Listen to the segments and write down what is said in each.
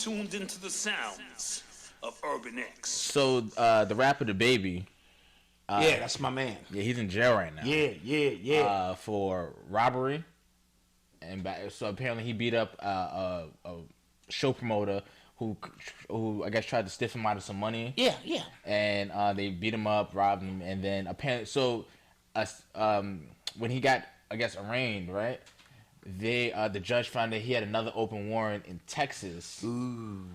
tuned into the sounds of Urban X. So the rapper Dababy. Yeah, that's my man. Yeah, he's in jail right now. Yeah. For robbery, and so apparently he beat up a show promoter who I guess tried to stiff him out of some money. Yeah. And they beat him up, robbed him, and then apparently when he got arraigned, right? The judge found that he had another open warrant in Texas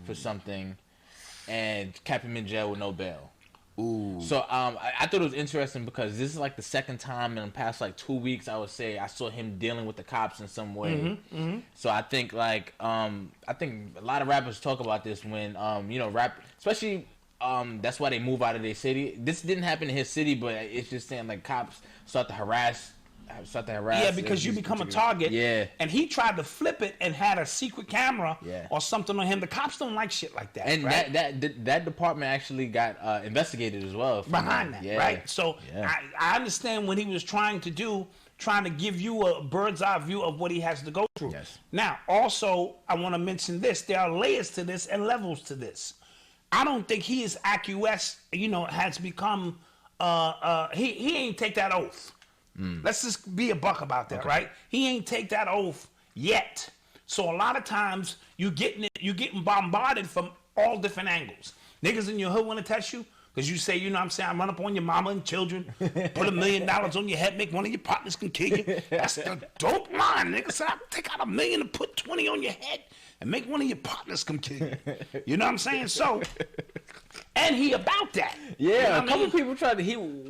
for something, and kept him in jail with no bail. Ooh. So I thought it was interesting because this is like the second time in the past like 2 weeks I would say I saw him dealing with the cops in some way. So I think like I think a lot of rappers talk about this when rap, especially that's why they move out of their city. This didn't happen in his city, but it's just saying like cops start to harass. Yeah, because you become a target. Yeah. And he tried to flip it and had a secret camera Yeah. or something on him. The cops don't like shit like that. And right? that department actually got investigated as well. Behind that, yeah. right? So Yeah. I understand what he was trying to give you a bird's eye view of what he has to go through. Yes. Now, also, I want to mention this. There are layers to this and levels to this. I don't think he is acquiesced, has become, he ain't take that oath. Let's just be a buck about that, right? He ain't take that oath yet. So a lot of times you're getting bombarded from all different angles. Niggas in your hood want to test you because you say, I run up on your mama and children, put $1 million on your head, make one of your partners can kill you. That's the dope line. Nigga said, I'll take out $1 million and put 20 on your head and make one of your partners come kill you. You know what I'm saying? So, and he about that. Yeah, a couple people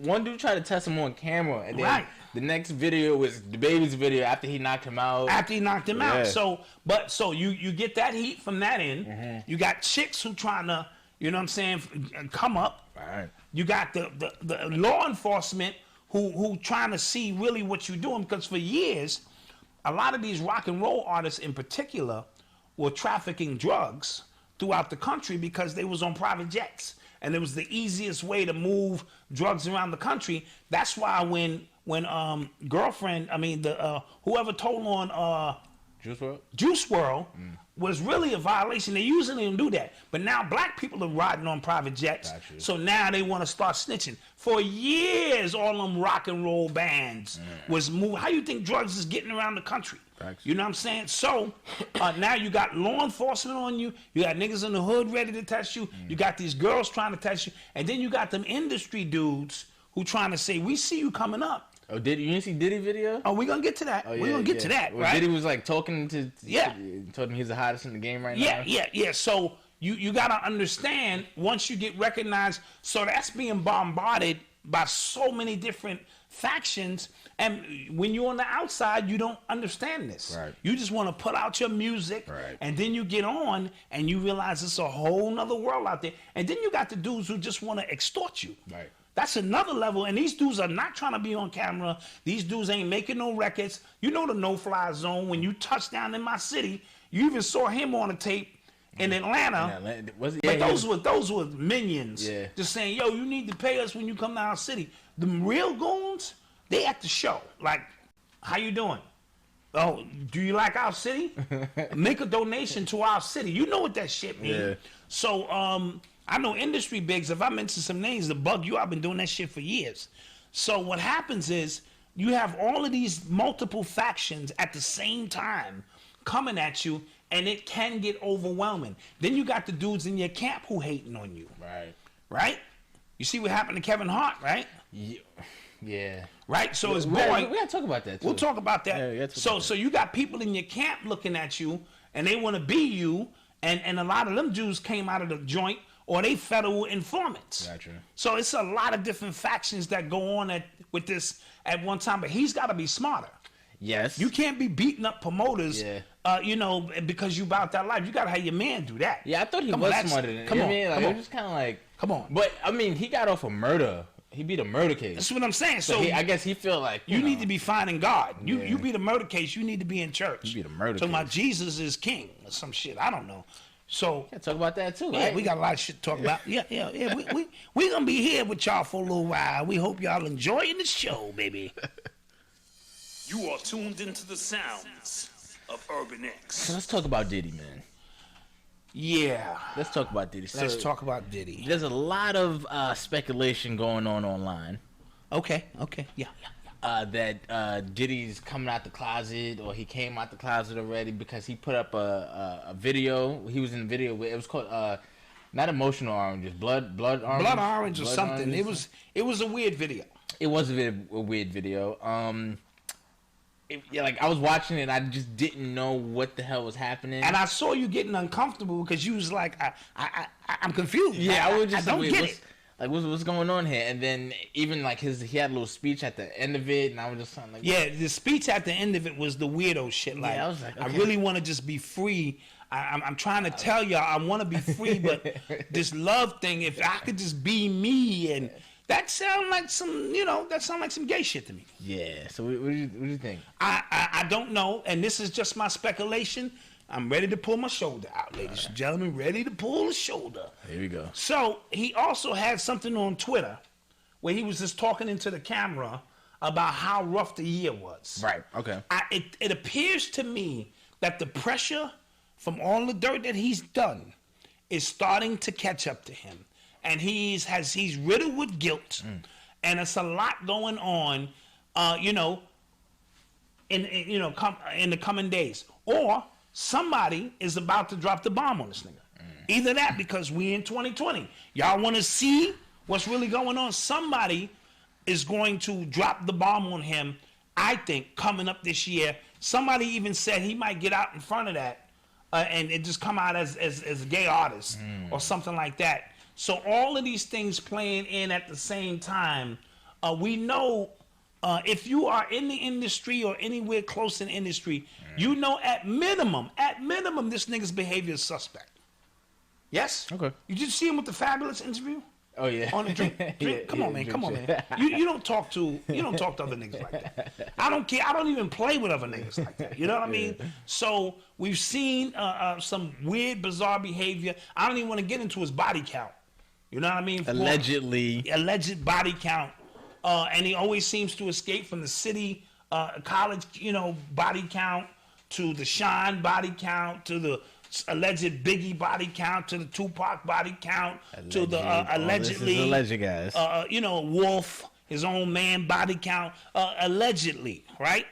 one dude tried to test him on camera, and then the next video was Dababy's video after he knocked him out. After he knocked him out. So you get that heat from that end. You got chicks who trying to, come up. Right. You got the law enforcement who trying to see really what you're doing, because for years, a lot of these rock and roll artists in particular were trafficking drugs throughout the country because they was on private jets, and it was the easiest way to move drugs around the country. That's why when whoever told on Juice WRLD was really a violation. They usually don't do that, but now black people are riding on private jets, so now they want to start snitching. For years, all them rock and roll bands was moving. How you think drugs is getting around the country? You know what I'm saying? So now you got law enforcement on you. You got niggas in the hood ready to test you. You got these girls trying to test you, and then you got them industry dudes who trying to say, "We see you coming up." Oh, you didn't see Diddy video? Oh, we're gonna get to that. We're gonna get to that, right? Diddy was like talking to told him he's the hottest in the game right now. Yeah. So you gotta understand, once you get recognized, so that's being bombarded by so many different factions, and when you're on the outside, you don't understand this. Right. You just want to put out your music, and then you get on and you realize it's a whole nother world out there, and then you got the dudes who just want to extort you. Right. That's another level, and these dudes are not trying to be on camera. These dudes ain't making no records. You know the no-fly zone. When you touch down in my city, you even saw him on a tape in Atlanta. Those were minions. Yeah. Just saying, yo, you need to pay us when you come to our city. The real goons, they at the show. Like, how you doing? Oh, do you like our city? Make a donation to our city. You know what that shit means. Yeah. So, I know industry bigs. If I mention some names to bug you, I've been doing that shit for years. So what happens is you have all of these multiple factions at the same time coming at you, and it can get overwhelming. Then you got the dudes in your camp who hating on you. Right? You see what happened to Kevin Hart, right? Yeah. Right? So his boy... We gotta talk about that, too. We'll talk about that. So you got people in your camp looking at you, and they want to be you, and a lot of them Jews came out of the joint, or they federal informants. Gotcha. So it's a lot of different factions that go on with this at one time, but he's got to be smarter. Yes. You can't be beating up promoters, because you about that life. You got to have your man do that. Yeah, I thought he was smarter than that. Come on. It was kind of like... Come on. But, I mean, he got off a murder. He beat a murder case. That's what I'm saying. So I guess he feel like... You need to be finding God. You beat a murder case, you need to be in church. You beat a murder case. So my Jesus is king or some shit. I don't know. So yeah, talk about that too, yeah, right? we got a lot of shit to talk about. Yeah. We gonna be here with y'all for a little while. We hope y'all enjoying the show, baby. You are tuned into the sounds of Urban X. So let's talk about Diddy, man. Yeah. Let's talk about Diddy. Let's talk about Diddy. There's a lot of speculation going on online. Okay. Yeah. That Diddy's coming out the closet, or he came out the closet already, because he put up a video. He was in a video where it was called not emotional oranges, blood orange, Blood orange or blood something. oranges. It was a weird video. It was a weird video. Like I was watching it, I just didn't know what the hell was happening. And I saw you getting uncomfortable because you was like, I'm confused. Yeah, I was just I don't get it. Like what's going on here? And then even like he had a little speech at the end of it, and I was just like, yeah, the speech at the end of it was the weirdo shit. Like, I was like, okay. I really want to just be free. I'm trying to tell y'all I want to be free, but this love thing, if I could just be me, and that sound like some, that sound like some gay shit to me. Yeah. So what do you think? I don't know, and this is just my speculation. I'm ready to pull my shoulder out, ladies and gentlemen. Ready to pull the shoulder. Here we go. So he also had something on Twitter where he was just talking into the camera about how rough the year was. Right. Okay. It appears to me that the pressure from all the dirt that he's done is starting to catch up to him, and he's riddled with guilt, and it's a lot going on, in the coming days, or somebody is about to drop the bomb on this nigga. Either that, because we in 2020. Y'all want to see what's really going on? Somebody is going to drop the bomb on him, I think, coming up this year. Somebody even said he might get out in front of that and it just come out as a gay artist or something like that. So all of these things playing in at the same time, we know if you are in the industry or anywhere close in the industry, you know at minimum, this nigga's behavior is suspect. Yes? Okay. You did see him with the Fabulous interview? Oh yeah. On the drink. Come on, man. You don't talk to other niggas like that. I don't care. I don't even play with other niggas like that. You know what I mean? So we've seen some weird, bizarre behavior. I don't even want to get into his body count. You know what I mean? Alleged body count. And he always seems to escape from the city, college, body count, to the Sean body count, to the alleged Biggie body count, to the Tupac body count, to the allegedly alleged guys. Wolf, his own man body count, allegedly, right?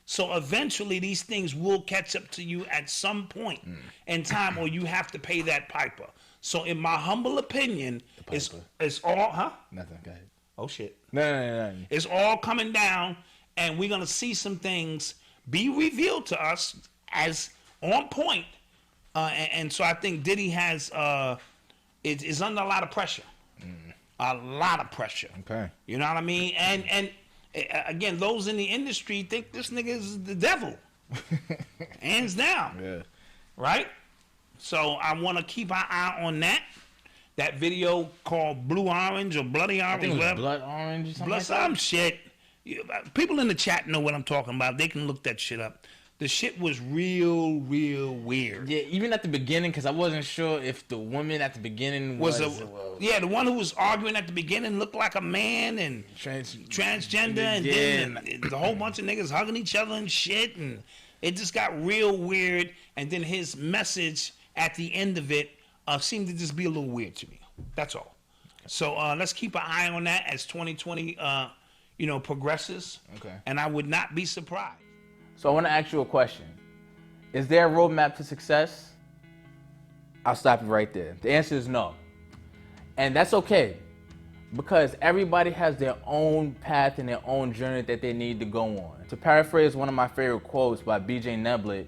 So eventually these things will catch up to you at some point in time, or you have to pay that piper. So in my humble opinion, it's all, Nothing, go ahead. Oh shit. No. It's all coming down, and we're gonna see some things be revealed to us as on point. And so I think Diddy is under a lot of pressure. A lot of pressure. Okay. You know what I mean? And again, those in the industry think this nigga is the devil. Hands down. Yeah. Right? So I want to keep our eye on that. That video called Blue Orange or Bloody Orange. I think it was Blood Orange or something like some shit. People in the chat know what I'm talking about. They can look that shit up. The shit was real weird. Yeah, even at the beginning, because I wasn't sure if the woman at the beginning was the one who was arguing at the beginning looked like a man and transgender, and then the whole bunch of niggas hugging each other and shit, and it just got real weird. And then his message at the end of it seemed to just be a little weird to me. That's all. So let's keep an eye on that as 2020 progresses. Okay. And I would not be surprised. So I want to ask you a question. Is there a roadmap to success? I'll stop you right there. The answer is no. And that's okay, because everybody has their own path and their own journey that they need to go on. To paraphrase one of my favorite quotes by B.J. Neblet,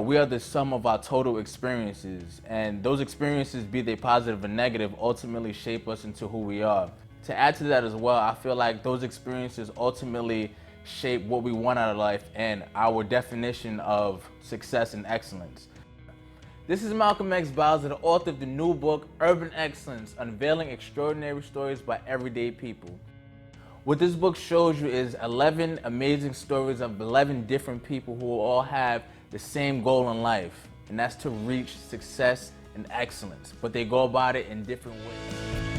we are the sum of our total experiences, and those experiences, be they positive or negative, ultimately shape us into who we are. To add to that as well, I feel like those experiences ultimately shape what we want out of life and our definition of success and excellence. This is Malcolm X Bowser, the author of the new book, Urban Excellence, Unveiling Extraordinary Stories by Everyday People. What this book shows you is 11 amazing stories of 11 different people who all have the same goal in life, and that's to reach success and excellence, but they go about it in different ways.